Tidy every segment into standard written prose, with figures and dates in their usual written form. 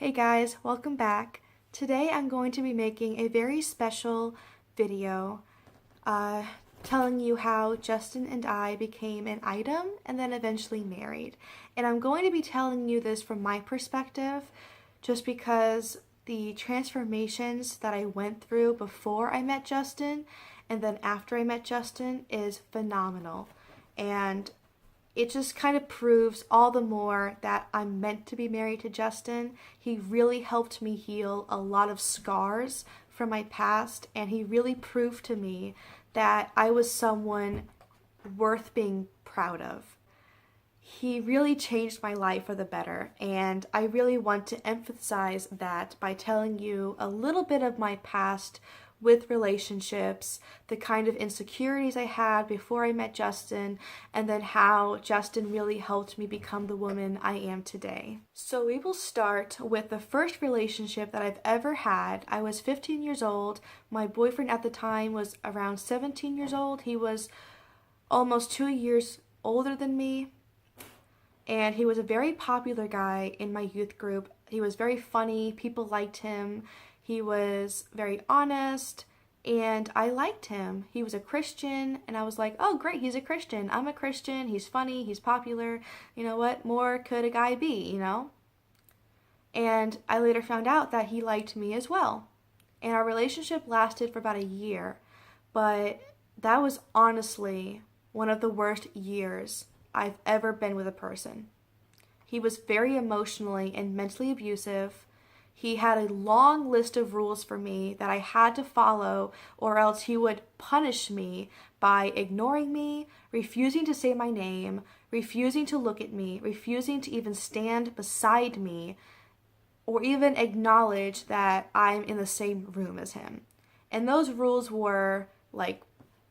Hey guys, welcome back. Today I'm going to be making a very special video telling you how Justin and I became an item and then eventually married. And I'm going to be telling you this from my perspective just because the transformations that I went through before I met Justin and then after I met Justin is phenomenal. And it just kind of proves all the more that I'm meant to be married to Justin. He really helped me heal a lot of scars from my past, and he really proved to me that I was someone worth being proud of. He really changed my life for the better, and I really want to emphasize that by telling you a little bit of my past with relationships, the kind of insecurities I had before I met Justin, and then how Justin really helped me become the woman I am today. So we will start with the first relationship that I've ever had. I was 15 years old. My boyfriend at the time was around 17 years old. He was almost 2 years older than me, and he was a very popular guy in my youth group. He was very funny. People liked him. He was very honest, and I liked him. He was a Christian, and I was like, oh, great, he's a Christian. I'm a Christian. He's funny. He's popular. You know, what more could a guy be, you know? And I later found out that he liked me as well. And our relationship lasted for about a year, but that was honestly one of the worst years I've ever been with a person. He was very emotionally and mentally abusive. He had a long list of rules for me that I had to follow, or else he would punish me by ignoring me, refusing to say my name, refusing to look at me, refusing to even stand beside me, or even acknowledge that I'm in the same room as him. And those rules were like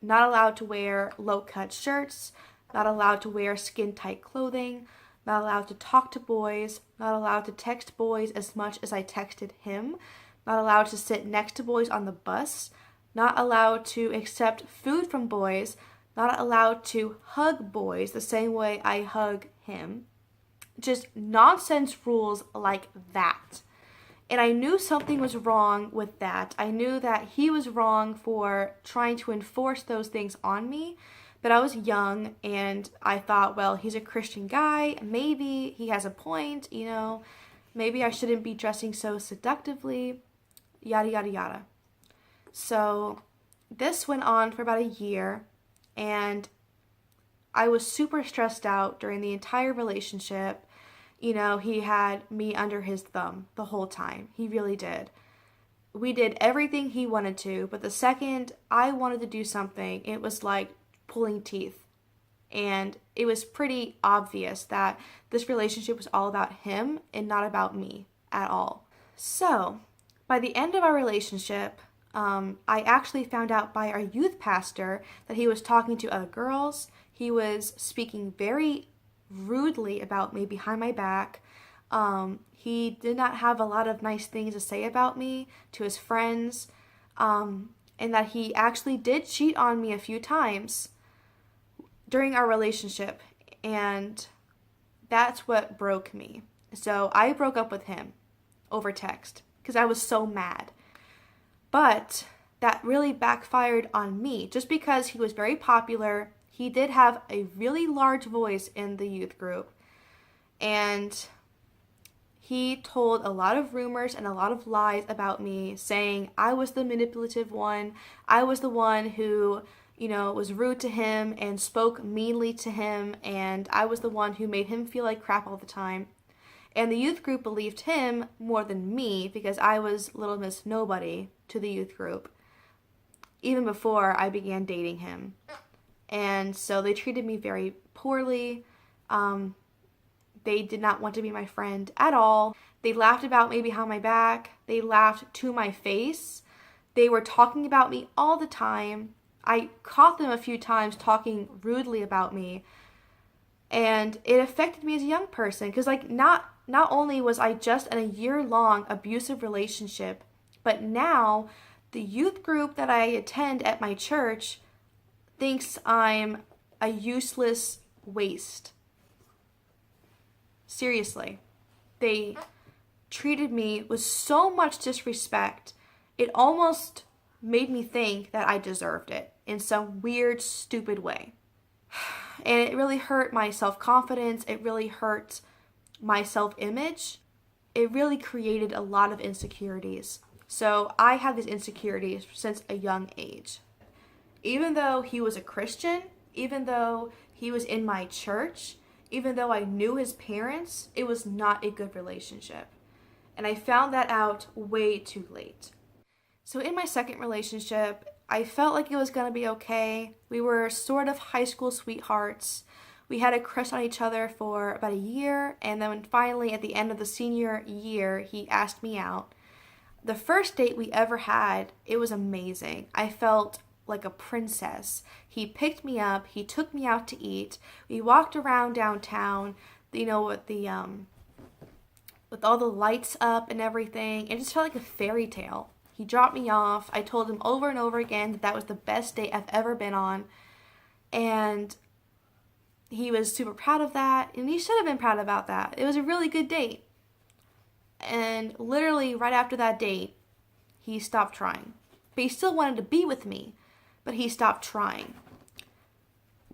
not allowed to wear low-cut shirts, not allowed to wear skin-tight clothing, not allowed to talk to boys, not allowed to text boys as much as I texted him, not allowed to sit next to boys on the bus, not allowed to accept food from boys, not allowed to hug boys the same way I hug him. Just nonsense rules like that. And I knew something was wrong with that. I knew that he was wrong for trying to enforce those things on me. But I was young, and I thought, well, he's a Christian guy. Maybe he has a point, you know. Maybe I shouldn't be dressing so seductively, yada, yada, yada. So this went on for about a year, and I was super stressed out during the entire relationship. You know, he had me under his thumb the whole time. He really did. We did everything he wanted to, but the second I wanted to do something, it was like pulling teeth. And it was pretty obvious that this relationship was all about him and not about me at all. So, by the end of our relationship, I actually found out by our youth pastor that he was talking to other girls. He was speaking very rudely about me behind my back. He did not have a lot of nice things to say about me to his friends, and that he actually did cheat on me a few times during our relationship, and that's what broke me. So I broke up with him over text because I was so mad. But that really backfired on me. Just because he was very popular, he did have a really large voice in the youth group, and he told a lot of rumors and a lot of lies about me, saying I was the manipulative one, I was the one who, you know, was rude to him and spoke meanly to him, and I was the one who made him feel like crap all the time. And the youth group believed him more than me because I was Little Miss Nobody to the youth group, even before I began dating him. And so they treated me very poorly. They did not want to be my friend at all. They laughed about me behind my back. They laughed to my face. They were talking about me all the time. I caught them a few times talking rudely about me, and it affected me as a young person because, like, not only was I just in a year-long abusive relationship, but now the youth group that I attend at my church thinks I'm a useless waste. Seriously. They treated me with so much disrespect, it almost made me think that I deserved it in some weird, stupid way. And it really hurt my self-confidence. It really hurt my self-image. It really created a lot of insecurities. So I had these insecurities since a young age. Even though he was a Christian, even though he was in my church, even though I knew his parents, it was not a good relationship. And I found that out way too late. So in my second relationship, I felt like it was going to be okay. We were sort of high school sweethearts. We had a crush on each other for about a year, and then finally at the end of the senior year, he asked me out. The first date we ever had, it was amazing. I felt like a princess. He picked me up, he took me out to eat. We walked around downtown, with all the lights up and everything. It just felt like a fairy tale. He dropped me off. I told him over and over again that that was the best date I've ever been on. And he was super proud of that. And he should have been proud about that. It was a really good date. And literally right after that date, he stopped trying. But he still wanted to be with me. But he stopped trying.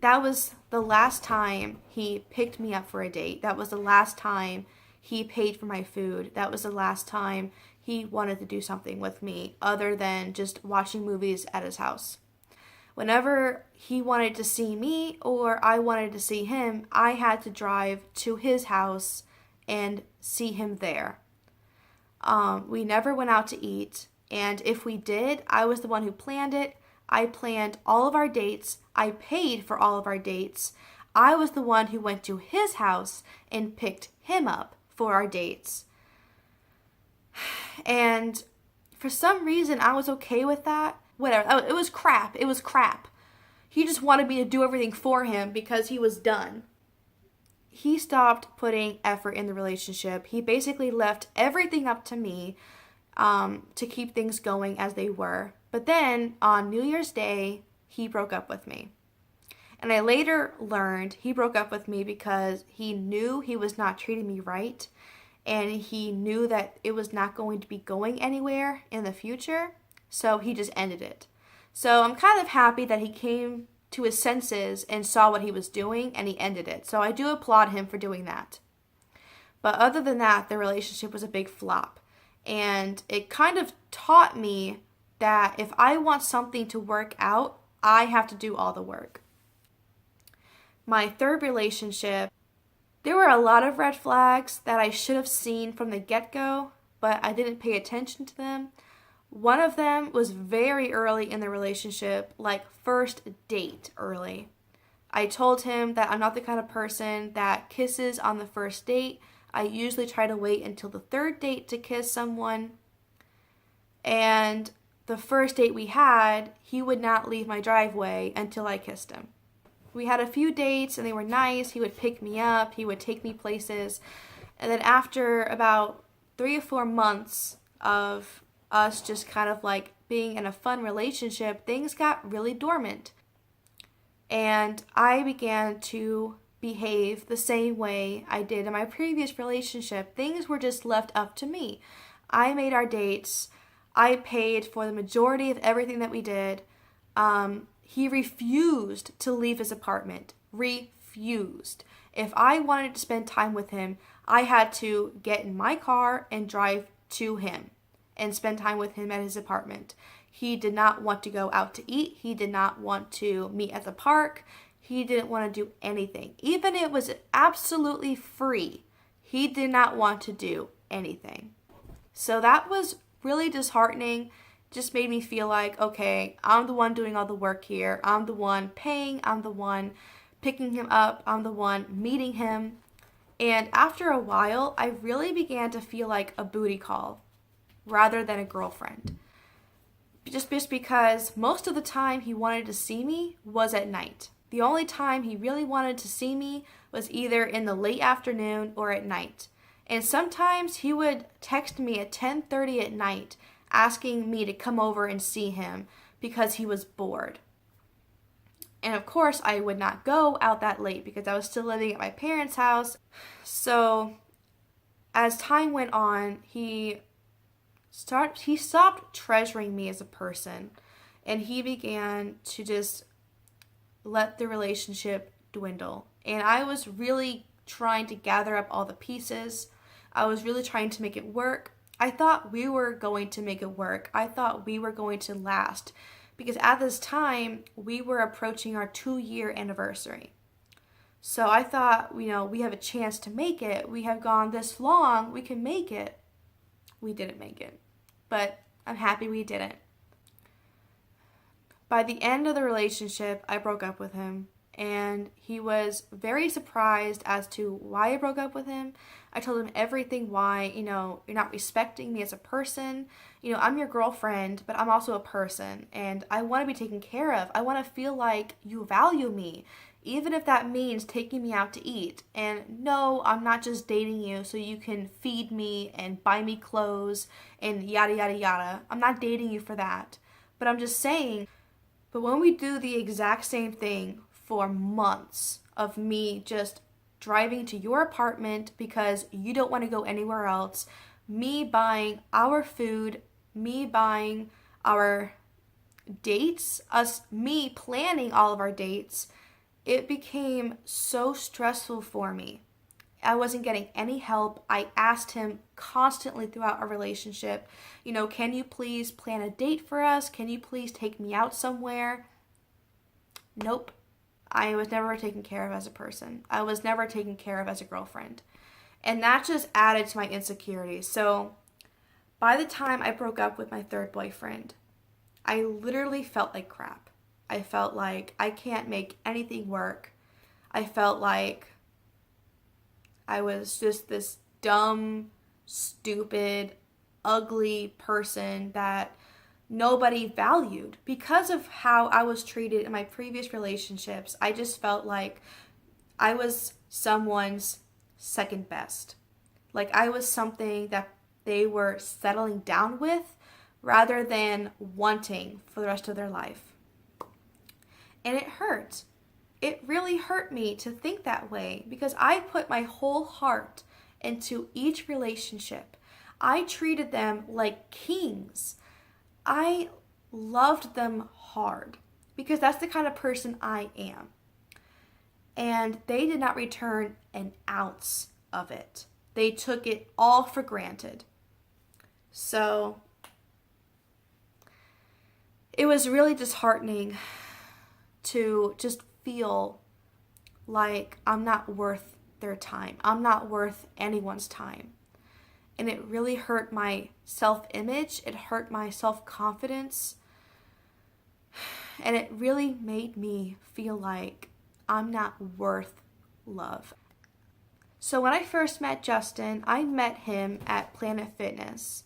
That was the last time he picked me up for a date. That was the last time he paid for my food. That was the last time he wanted to do something with me other than just watching movies at his house. Whenever he wanted to see me or I wanted to see him, I had to drive to his house and see him there. We never went out to eat, and if we did, I was the one who planned it. I planned all of our dates. I paid for all of our dates. I was the one who went to his house and picked him up for our dates. And for some reason, I was okay with that. Whatever. It was crap. It was crap. He just wanted me to do everything for him because he was done. He stopped putting effort in the relationship. He basically left everything up to me to keep things going as they were. But then on New Year's Day, he broke up with me. And I later learned he broke up with me because he knew he was not treating me right. And he knew that it was not going to be going anywhere in the future. So he just ended it. So I'm kind of happy that he came to his senses and saw what he was doing and he ended it. So I do applaud him for doing that. But other than that, the relationship was a big flop. And it kind of taught me that if I want something to work out, I have to do all the work. My third relationship, there were a lot of red flags that I should have seen from the get-go, but I didn't pay attention to them. One of them was very early in the relationship, like first date early. I told him that I'm not the kind of person that kisses on the first date. I usually try to wait until the third date to kiss someone. And the first date we had, he would not leave my driveway until I kissed him. We had a few dates and they were nice. He would pick me up. He would take me places. And then after about 3 or 4 months of us just kind of like being in a fun relationship, things got really dormant. And I began to behave the same way I did in my previous relationship. Things were just left up to me. I made our dates. I paid for the majority of everything that we did. He refused to leave his apartment. Refused. If I wanted to spend time with him, I had to get in my car and drive to him and spend time with him at his apartment. He did not want to go out to eat. He did not want to meet at the park. He didn't want to do anything. Even if it was absolutely free, he did not want to do anything. So that was really disheartening. Just made me feel like, okay, I'm the one doing all the work here. I'm the one paying. I'm the one picking him up. I'm the one meeting him. And after a while, I really began to feel like a booty call rather than a girlfriend. Just because most of the time he wanted to see me was at night. The only time he really wanted to see me was either in the late afternoon or at night. And sometimes he would text me at 10:30 at night asking me to come over and see him because he was bored. And of course, I would not go out that late because I was still living at my parents' house. So as time went on, he stopped treasuring me as a person, and he began to just let the relationship dwindle. And I was really trying to gather up all the pieces. I was really trying to make it work. I thought we were going to make it work. I thought we were going to last, because at this time we were approaching our 2-year anniversary. So I thought, we have a chance to make it. We have gone this long, we can make it. We didn't make it, but I'm happy we didn't. By the end of the relationship, I broke up with him, and he was very surprised as to why I broke up with him. I told him everything why, you're not respecting me as a person. I'm your girlfriend, but I'm also a person, and I want to be taken care of. I want to feel like you value me, even if that means taking me out to eat. And no, I'm not just dating you so you can feed me and buy me clothes and yada, yada, yada. I'm not dating you for that. But I'm just saying, but when we do the exact same thing for months of me just driving to your apartment because you don't want to go anywhere else, me buying our food, me buying our dates, me planning all of our dates, it became so stressful for me. I wasn't getting any help. I asked him constantly throughout our relationship, can you please plan a date for us? Can you please take me out somewhere? Nope. I was never taken care of as a person. I was never taken care of as a girlfriend. And that just added to my insecurities. So by the time I broke up with my third boyfriend, I literally felt like crap. I felt like I can't make anything work. I felt like I was just this dumb, stupid, ugly person that nobody valued. Because of how I was treated in my previous relationships, I just felt like I was someone's second best. Like I was something that they were settling down with rather than wanting for the rest of their life. And it hurt. It really hurt me to think that way, because I put my whole heart into each relationship. I treated them like kings. I loved them hard because that's the kind of person I am. And they did not return an ounce of it. They took it all for granted. So it was really disheartening to just feel like I'm not worth their time. I'm not worth anyone's time. And it really hurt my self-image. It hurt my self-confidence. And it really made me feel like I'm not worth love. So when I first met Justin, I met him at Planet Fitness.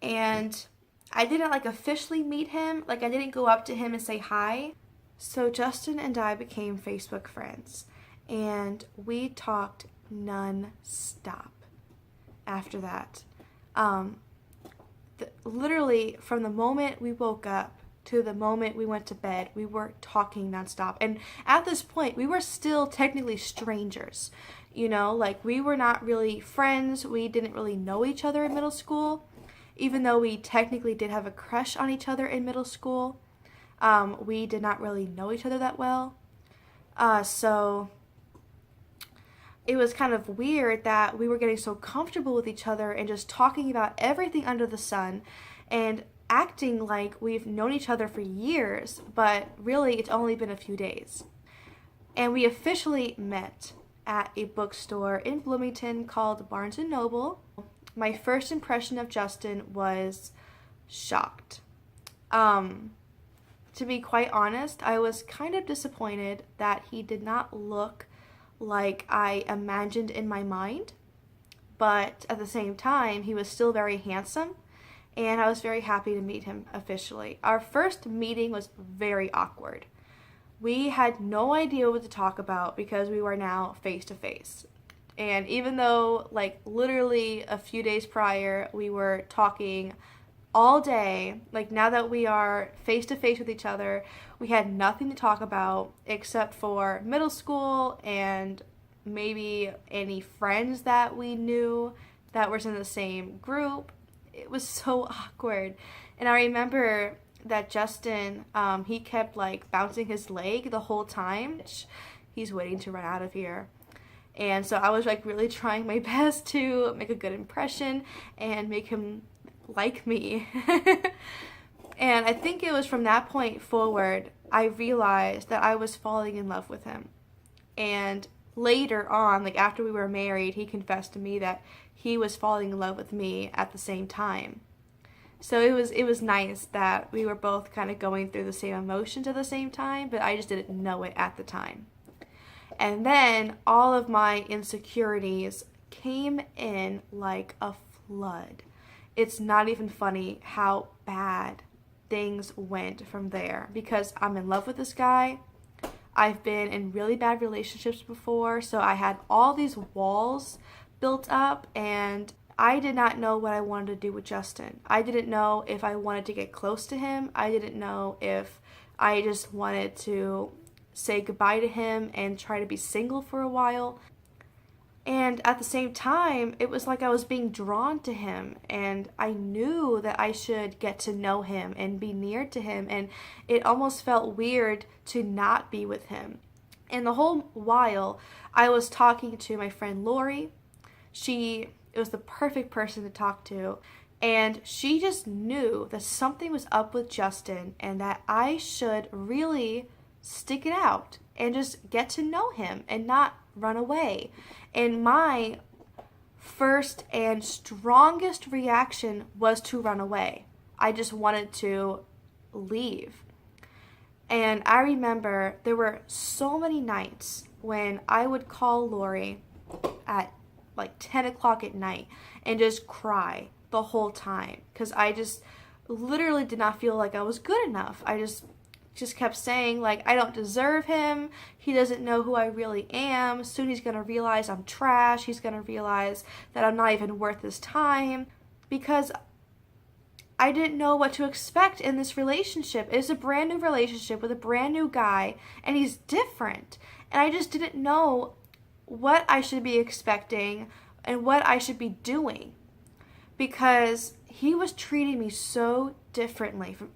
And I didn't officially meet him. I didn't go up to him and say hi. So Justin and I became Facebook friends, and we talked non-stop after that. Literally from the moment we woke up to the moment we went to bed, we were talking non-stop. And at this point, we were still technically strangers. We were not really friends. We didn't really know each other in middle school, even though we technically did have a crush on each other in middle school. We did not really know each other that well. So it was kind of weird that we were getting so comfortable with each other and just talking about everything under the sun and acting like we've known each other for years, but really it's only been a few days. And we officially met at a bookstore in Bloomington called Barnes & Noble. My first impression of Justin was shocked. To be quite honest, I was kind of disappointed that he did not look like I imagined in my mind, but at the same time, he was still very handsome, and I was very happy to meet him officially. Our first meeting was very awkward. We had no idea what to talk about because we were now face to face. And even though, literally a few days prior, we were talking all day, now that we are face to face with each other, we had nothing to talk about except for middle school and maybe any friends that we knew that was in the same group. It was so awkward. And I remember that Justin, he kept like bouncing his leg the whole time. He's waiting to run out of here. And so I was like really trying my best to make a good impression and make him like me. And I think it was from that point forward, I realized that I was falling in love with him. And later on, like after we were married, he confessed to me that he was falling in love with me at the same time. So it was nice that we were both kind of going through the same emotions at the same time, but I just didn't know it at the time. And then all of my insecurities came in like a flood. It's not even funny how bad things went from there, because I'm in love with this guy. I've been in really bad relationships before, so I had all these walls built up, and I did not know what I wanted to do with Justin. I didn't know if I wanted to get close to him. I didn't know if I just wanted to say goodbye to him and try to be single for a while. And at the same time, it was like I was being drawn to him, and I knew that I should get to know him and be near to him, and it almost felt weird to not be with him. And the whole while, I was talking to my friend Lori. It was the perfect person to talk to, and she just knew that something was up with Justin and that I should really stick it out and just get to know him and not run away. And my first and strongest reaction was to run away. I just wanted to leave. And I remember there were so many nights when I would call Lori at like 10 o'clock at night and just cry the whole time, because I just literally did not feel like I was good enough. I just kept saying, like, I don't deserve him. He doesn't know who I really am. Soon he's going to realize I'm trash. He's going to realize that I'm not even worth his time, because I didn't know what to expect in this relationship. It's a brand new relationship with a brand new guy, and he's different. And I just didn't know what I should be expecting and what I should be doing, because he was treating me so differently from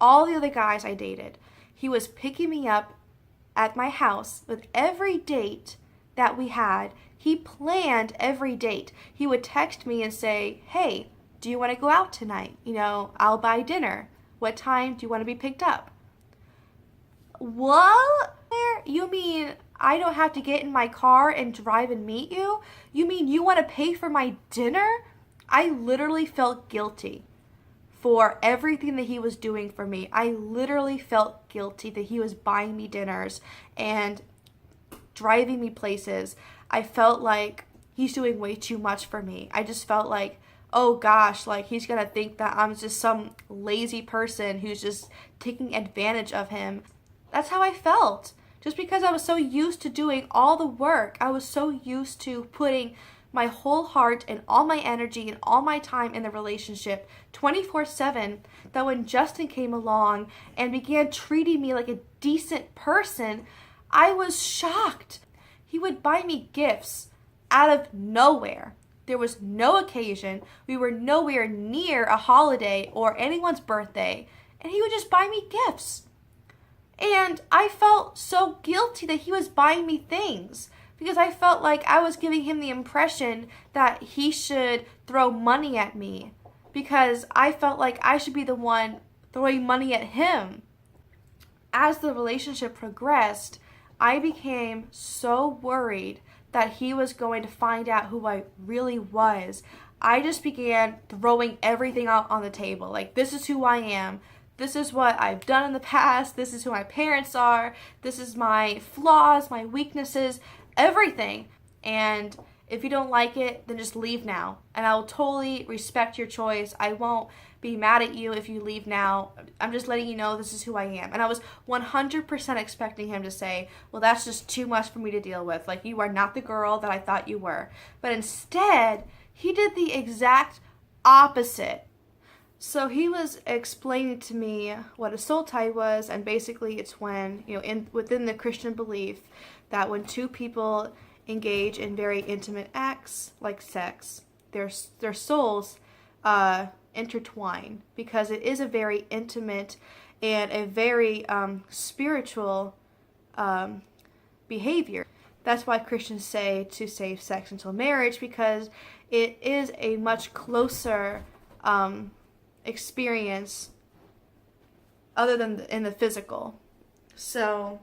all the other guys I dated. He was picking me up at my house with every date that we had. He planned every date. He would text me and say, hey, do you want to go out tonight? I'll buy dinner. What time do you want to be picked up? What? You mean I don't have to get in my car and drive and meet you? You mean you want to pay for my dinner? I literally felt guilty for everything that he was doing for me. I literally felt guilty that he was buying me dinners and driving me places. I felt like he's doing way too much for me. I just felt like, oh gosh, like he's gonna think that I'm just some lazy person who's just taking advantage of him. That's how I felt. Just because I was so used to doing all the work. I was so used to putting my whole heart and all my energy and all my time in the relationship 24/7, that when Justin came along and began treating me like a decent person, I was shocked. He would buy me gifts out of nowhere. There was no occasion. We were nowhere near a holiday or anyone's birthday, and he would just buy me gifts. And I felt so guilty that he was buying me things, because I felt like I was giving him the impression that he should throw money at me, because I felt like I should be the one throwing money at him. As the relationship progressed, I became so worried that he was going to find out who I really was. I just began throwing everything out on the table. Like, this is who I am. This is what I've done in the past. This is who my parents are. This is my flaws, my weaknesses, everything. And if you don't like it, then just leave now. And I will totally respect your choice. I won't be mad at you if you leave now. I'm just letting you know this is who I am. And I was 100% expecting him to say, well, that's just too much for me to deal with. Like, you are not the girl that I thought you were. But instead, he did the exact opposite. So he was explaining to me what a soul tie was, and basically it's when, within the Christian belief, that when two people engage in very intimate acts like sex, their souls intertwine, because it is a very intimate and a very spiritual behavior. That's why Christians say to save sex until marriage, because it is a much closer experience other than in the physical. So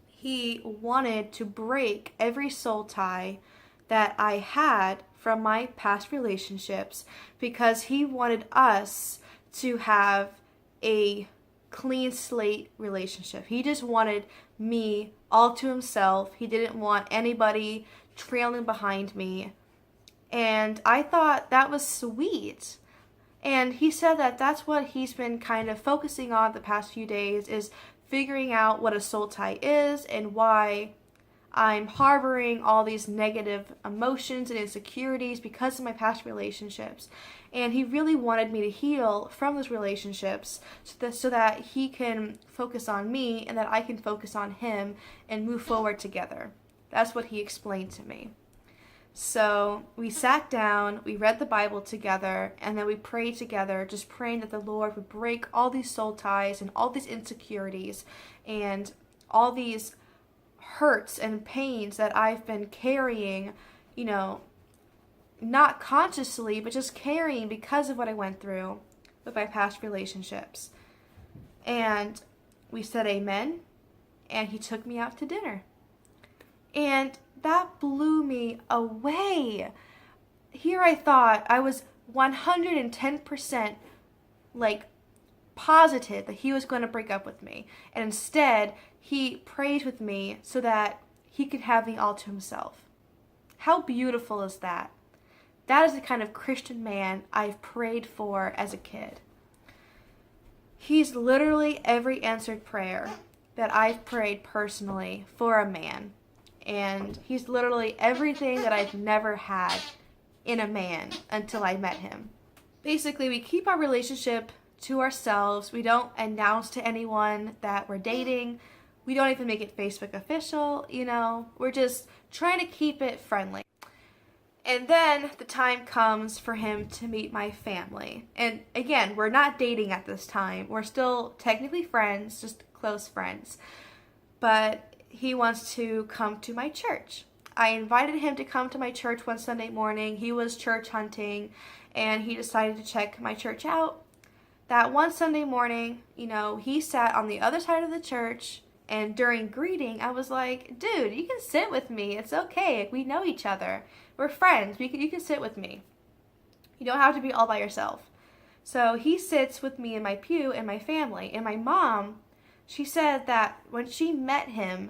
he wanted to break every soul tie that I had from my past relationships, because he wanted us to have a clean slate relationship. He just wanted me all to himself. He didn't want anybody trailing behind me. And I thought that was sweet. And he said that that's what he's been kind of focusing on the past few days, is figuring out what a soul tie is and why I'm harboring all these negative emotions and insecurities because of my past relationships. And he really wanted me to heal from those relationships so that he can focus on me and that I can focus on him and move forward together. That's what he explained to me. So we sat down, we read the Bible together, and then we prayed together, just praying that the Lord would break all these soul ties and all these insecurities and all these hurts and pains that I've been carrying, not consciously, but just carrying because of what I went through with my past relationships. And we said amen, and he took me out to dinner. And that blew me away. Here I thought I was 110% positive that he was going to break up with me. And instead, he prayed with me so that he could have me all to himself. How beautiful is that? That is the kind of Christian man I've prayed for as a kid. He's literally every answered prayer that I've prayed personally for a man. And he's literally everything that I've never had in a man until I met him. Basically, we keep our relationship to ourselves. We don't announce to anyone that we're dating. We don't even make it Facebook official, We're just trying to keep it friendly. And then the time comes for him to meet my family. And again, we're not dating at this time. We're still technically friends, just close friends. But he wants to come to my church. I invited him to come to my church one Sunday morning. He was church hunting, and he decided to check my church out. That one Sunday morning, he sat on the other side of the church, and during greeting, I was like, dude, you can sit with me. It's okay. We know each other. We're friends. You can sit with me. You don't have to be all by yourself. So he sits with me in my pew and my family. And my mom, she said that when she met him,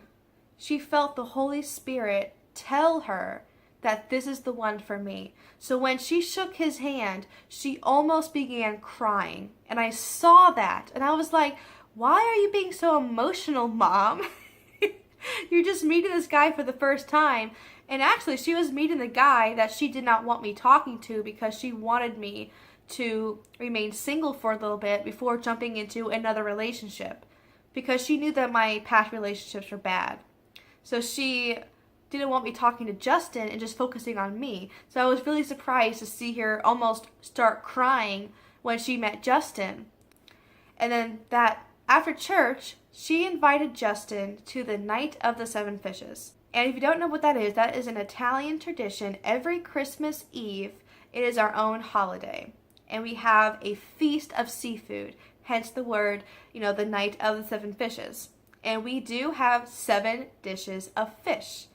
she felt the Holy Spirit tell her that this is the one for me. So when she shook his hand, she almost began crying. And I saw that. And I was like, why are you being so emotional, Mom? You're just meeting this guy for the first time. And actually, she was meeting the guy that she did not want me talking to because she wanted me to remain single for a little bit before jumping into another relationship. Because she knew that my past relationships were bad. So she didn't want me talking to Justin and just focusing on me. So I was really surprised to see her almost start crying when she met Justin. And then after church, she invited Justin to the Night of the Seven Fishes. And if you don't know what that is an Italian tradition. Every Christmas Eve, it is our own holiday. And we have a feast of seafood, hence the word, the Night of the Seven Fishes. And we do have 7 dishes of fish.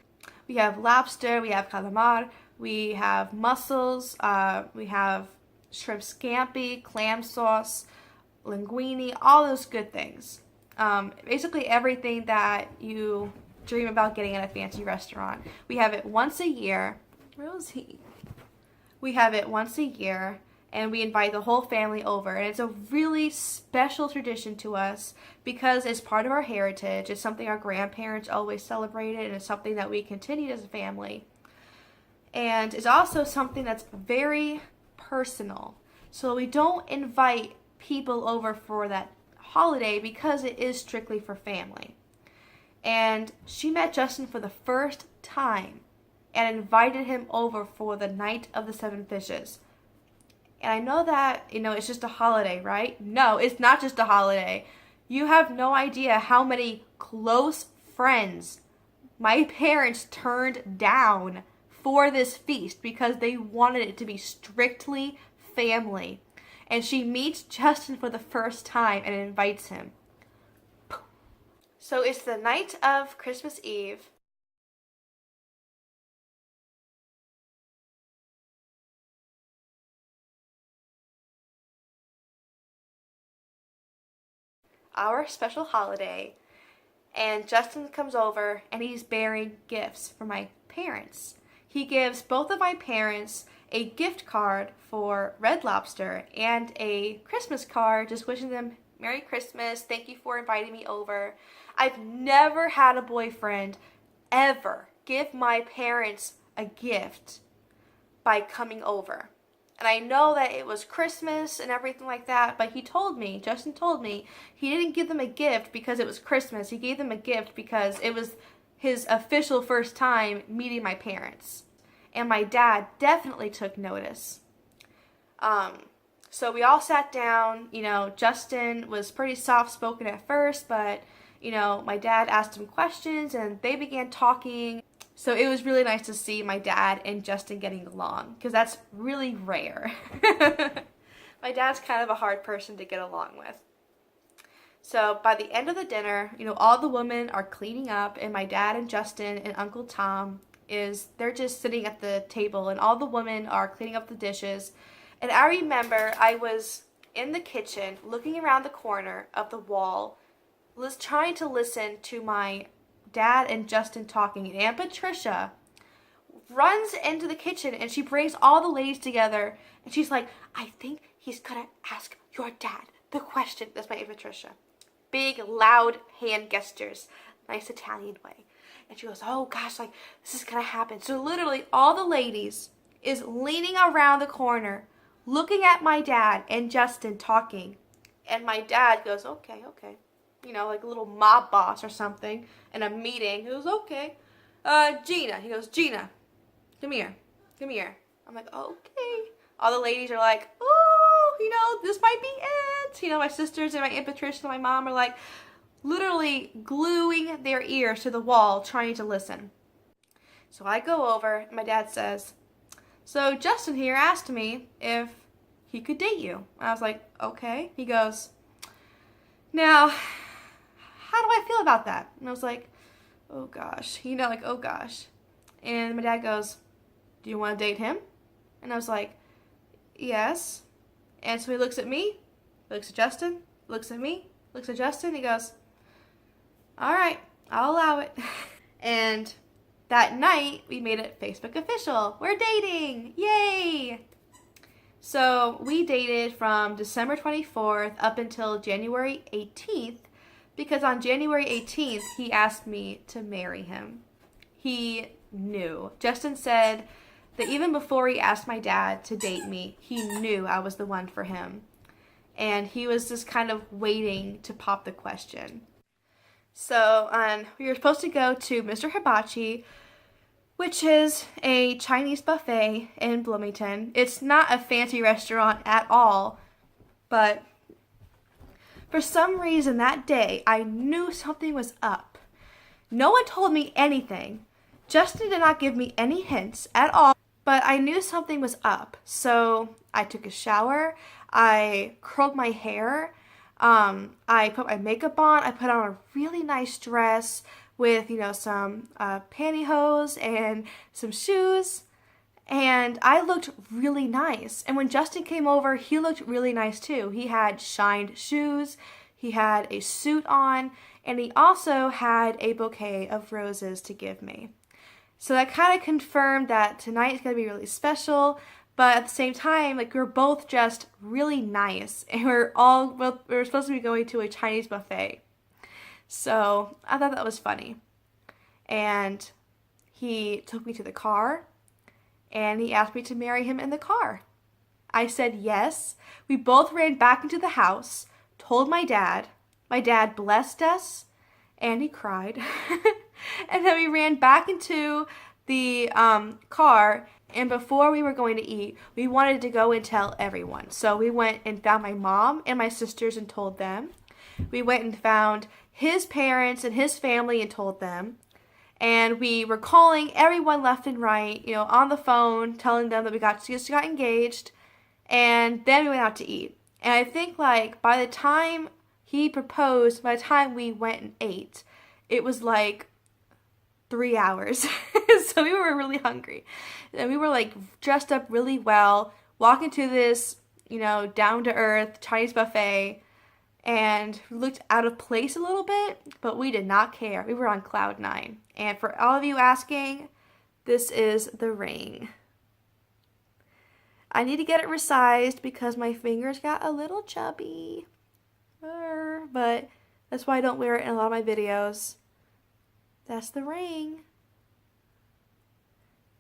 We have lobster, we have calamari, we have mussels, we have shrimp scampi, clam sauce, linguine, all those good things. Basically everything that you dream about getting at a fancy restaurant. We have it once a year. Where was he? We have it once a year. And we invite the whole family over. And it's a really special tradition to us because it's part of our heritage. It's something our grandparents always celebrated, and it's something that we continued as a family. And it's also something that's very personal. So we don't invite people over for that holiday because it is strictly for family. And she met Justin for the first time. and invited him over for the night of the 7 fishes. And I know that, it's just a holiday, right? No, it's not just a holiday. You have no idea how many close friends my parents turned down for this feast because they wanted it to be strictly family. And she meets Justin for the first time and invites him. So it's the night of Christmas Eve. Our special holiday. And Justin comes over and he's bearing gifts for my parents. He gives both of my parents a gift card for Red Lobster and a Christmas card just wishing them Merry Christmas, thank you for inviting me over. I've never had a boyfriend ever give my parents a gift by coming over. And I know that it was Christmas and everything like that, but Justin told me, he didn't give them a gift because it was Christmas. He gave them a gift because it was his official first time meeting my parents. And my dad definitely took notice. So we all sat down. Justin was pretty soft-spoken at first, but, my dad asked him questions and they began talking. So it was really nice to see my dad and Justin getting along, because that's really rare. My dad's kind of a hard person to get along with. So by the end of the dinner, all the women are cleaning up, and my dad and Justin and Uncle Tom they're just sitting at the table, and all the women are cleaning up the dishes. And I remember I was in the kitchen looking around the corner of the wall, was trying to listen to my dad and Justin talking, and Aunt Patricia runs into the kitchen and she brings all the ladies together and she's like, I think he's gonna ask your dad the question. That's my Aunt Patricia. Big, loud hand gestures, nice Italian way. And she goes, oh gosh, like this is gonna happen. So literally all the ladies is leaning around the corner looking at my dad and Justin talking. And my dad goes, okay. Like a little mob boss or something in a meeting. He goes, okay. Gina. He goes, Gina, come here. I'm like, okay. All the ladies are like, oh, this might be it. My sisters and my Aunt Patricia and my mom are like literally gluing their ears to the wall trying to listen. So I go over and my dad says, so Justin here asked me if he could date you. And I was like, okay. He goes, now, how do I feel about that? And I was like, oh gosh, oh gosh. And my dad goes, do you want to date him? And I was like, yes. And so he looks at me, looks at Justin, looks at me, looks at Justin. He goes, all right, I'll allow it. And that night, we made it Facebook official. We're dating. Yay! So we dated from December 24th up until January 18th, because on January 18th, he asked me to marry him. He knew. Justin said that even before he asked my dad to date me, he knew I was the one for him. And he was just kind of waiting to pop the question. So we were supposed to go to Mr. Hibachi, which is a Chinese buffet in Bloomington. It's not a fancy restaurant at all, but for some reason that day, I knew something was up. No one told me anything. Justin did not give me any hints at all, but I knew something was up. So I took a shower, I curled my hair, I put my makeup on, I put on a really nice dress with, some pantyhose and some shoes. And I looked really nice. And when Justin came over, he looked really nice too. He had shined shoes, he had a suit on, and he also had a bouquet of roses to give me. So that kind of confirmed that tonight is going to be really special. But at the same time, we're both just really nice. And we're supposed to be going to a Chinese buffet. So I thought that was funny. And he took me to the car. And he asked me to marry him in the car. I said yes. We both ran back into the house, told my dad. My dad blessed us. And he cried. And then we ran back into the car, and before we were going to eat, we wanted to go and tell everyone. So we went and found my mom and my sisters and told them. We went and found his parents and his family and told them. And we were calling everyone left and right, on the phone, telling them that we just got engaged. And then we went out to eat. And I think like by the time he proposed, by the time we went and ate, it was like 3 hours. So we were really hungry. And we were like dressed up really well, walking to this, down to earth Chinese buffet, and looked out of place a little bit, but we did not care. We were on cloud 9. And for all of you asking, this is the ring. I need to get it resized because my fingers got a little chubby. But that's why I don't wear it in a lot of my videos. That's the ring.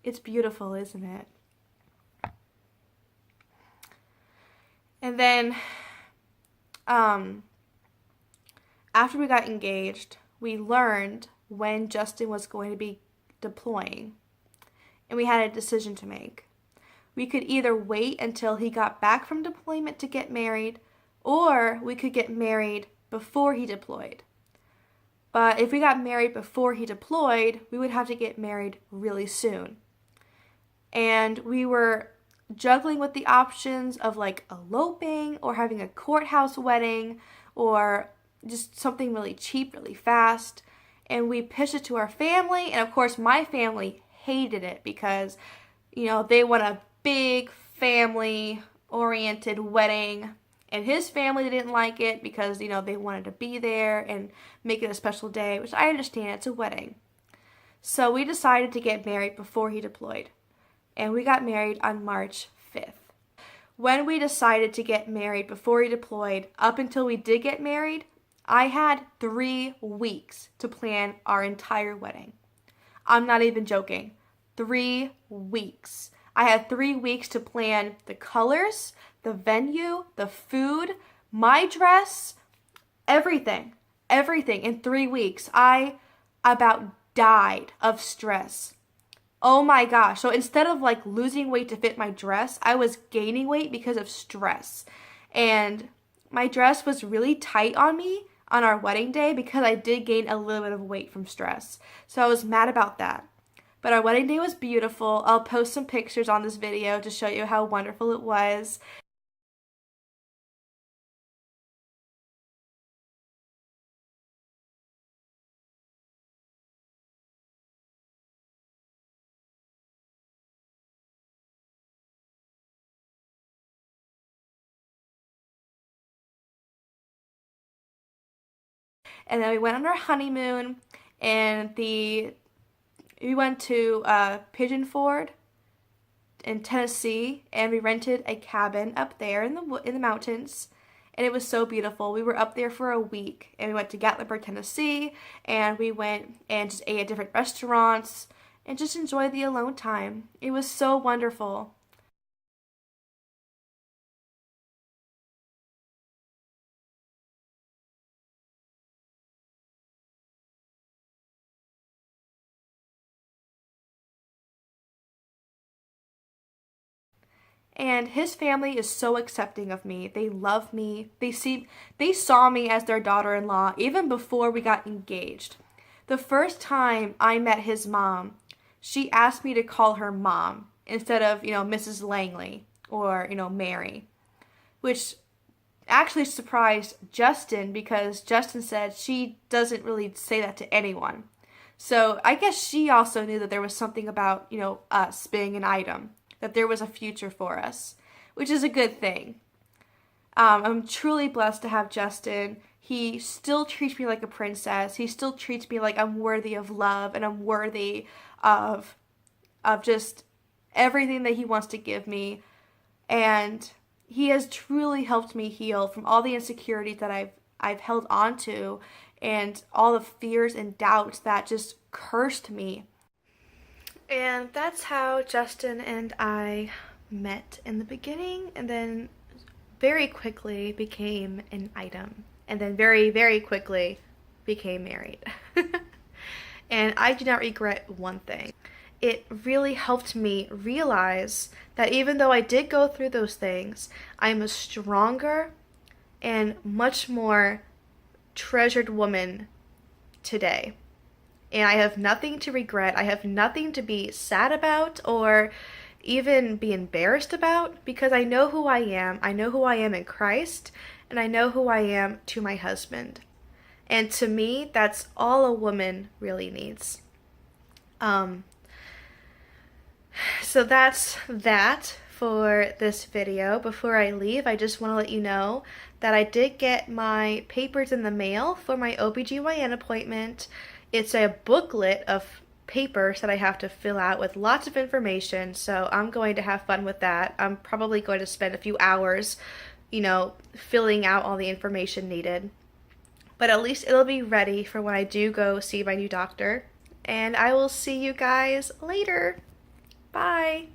It's beautiful, isn't it? And then, after we got engaged, we learned when Justin was going to be deploying. And we had a decision to make. We could either wait until he got back from deployment to get married, or we could get married before he deployed. But if we got married before he deployed, we would have to get married really soon. And we were juggling with the options of like eloping or having a courthouse wedding or just something really cheap, really fast. And we pitched it to our family. And of course, my family hated it because, they want a big family-oriented wedding. And his family didn't like it because, they wanted to be there and make it a special day, which I understand, it's a wedding. So we decided to get married before he deployed. And we got married on March 5th. When we decided to get married before he deployed, up until we did get married, I had 3 weeks to plan our entire wedding. I'm not even joking. 3 weeks. I had 3 weeks to plan the colors, the venue, the food, my dress, everything in 3 weeks. I about died of stress. Oh my gosh. So instead of like losing weight to fit my dress, I was gaining weight because of stress. And my dress was really tight on me on our wedding day because I did gain a little bit of weight from stress. So I was mad about that. But our wedding day was beautiful. I'll post some pictures on this video to show you how wonderful it was. And then we went on our honeymoon, and we went to Pigeon Forge in Tennessee, and we rented a cabin up there in the mountains, and it was so beautiful. We were up there for a week, and we went to Gatlinburg, Tennessee, and we went and just ate at different restaurants and just enjoyed the alone time. It was so wonderful. And his family is so accepting of me. They love me. They saw me as their daughter-in-law even before we got engaged. The first time I met his mom, she asked me to call her mom instead of, Mrs. Langley or, Mary, which actually surprised Justin because Justin said she doesn't really say that to anyone. So I guess she also knew that there was something about, us being an item, that there was a future for us, which is a good thing. I'm truly blessed to have Justin. He still treats me like a princess. He still treats me like I'm worthy of love and I'm worthy of just everything that he wants to give me. And he has truly helped me heal from all the insecurities that I've held on to and all the fears and doubts that just cursed me. And that's how Justin and I met in the beginning, and then very quickly became an item, and then very, very quickly became married. And I do not regret one thing. it really helped me realize that even though I did go through those things, I'm a stronger and much more treasured woman today. And I have nothing to regret. I have nothing to be sad about or even be embarrassed about because I know who I am. I know who I am in Christ, and I know who I am to my husband. And to me, that's all a woman really needs. So that's that for this video. Before I leave, I just want to let you know that I did get my papers in the mail for my OBGYN appointment. It's a booklet of papers that I have to fill out with lots of information, so I'm going to have fun with that. I'm probably going to spend a few hours, filling out all the information needed. But at least it'll be ready for when I do go see my new doctor. And I will see you guys later. Bye.